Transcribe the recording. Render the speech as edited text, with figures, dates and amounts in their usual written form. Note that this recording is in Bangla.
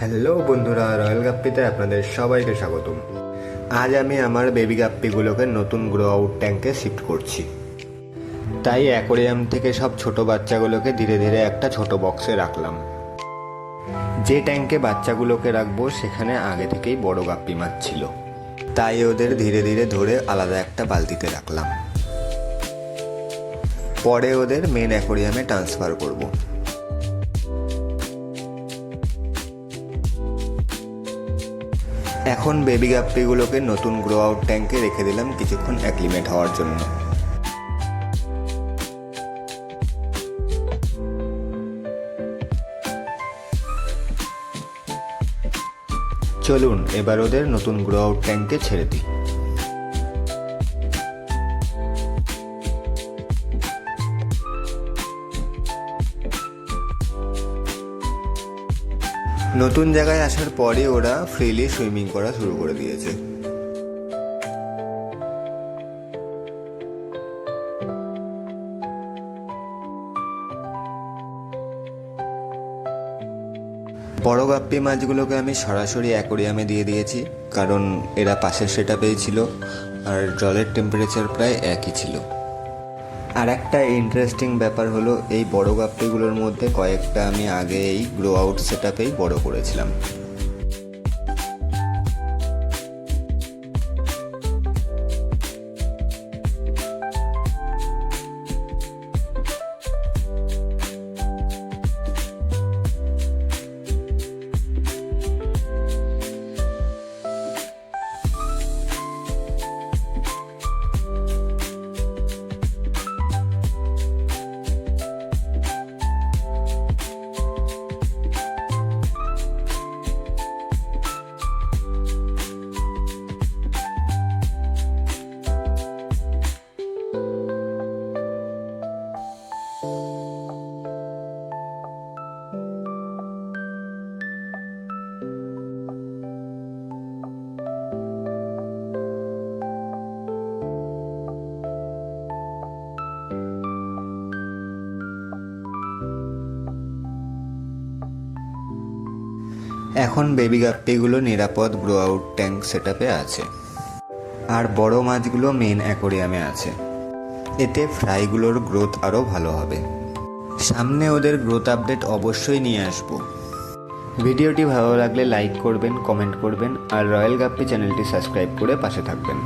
হ্যালো বন্ধুরা, রয়্যাল গাপ্পিতে আপনাদের সবাইকে স্বাগতম। আজ আমি আমার বেবি গাপ্পিগুলোকে নতুন গ্রো আউট ট্যাঙ্কে শিফট করছি। তাই অ্যাকোরিয়াম থেকে সব ছোট বাচ্চাগুলোকে ধীরে ধীরে একটা ছোট বক্সে রাখলাম। যে ট্যাঙ্কে বাচ্চাগুলোকে রাখবো সেখানে আগে থেকেই বড় গাপ্পি মাছ ছিল, তাই ওদের ধীরে ধীরে ধরে আলাদা একটা বালতিতে রাখলাম। পরে ওদের মেন অ্যাকোরিয়ামে ট্রান্সফার করব। এখন বেবি গাপ্পিগুলোকে নতুন গ্রো আউট ট্যাঙ্কে রেখে দিলাম কিছুক্ষণ অ্যাক্লিমেট হওয়ার জন্য। চলুন এবার ওদের নতুন গ্রো আউট ট্যাঙ্কে ছেড়ে দিই। নতুন জায়গায় আসার পরে ওরা ফ্রিলি সুইমিং করা শুরু করে দিয়েছে। বড় গাপ্পি মাছগুলোকে আমি সরাসরি অ্যাকোরিয়ামে দিয়ে দিয়েছি, কারণ এরা পাশের সেটআপেই ছিল আর জলের টেম্পারেচার প্রায় একই ছিল। আর একটা ইন্টারেস্টিং ব্যাপার হলো, এই বড় গাপ্পিগুলোর মধ্যে কয়েকটা আমি আগে এই গ্রো আউট সেটআপেই বড় করেছিলাম। এখন বেবি গাপ্পিগুলো নিরাপদ গ্রো আউট ট্যাঙ্ক সেটআপে আছে, আর বড় মাছগুলো মেন অ্যাকোরিয়ামে আছে। এতে ফ্রাইগুলোর গ্রোথ আরও ভালো হবে। সামনে ওদের গ্রোথ আপডেট অবশ্যই নিয়ে আসব। ভিডিওটি ভালো লাগলে লাইক করবেন, কমেন্ট করবেন আর রয়্যাল গাপ্পি চ্যানেলটি সাবস্ক্রাইব করে পাশে থাকবেন।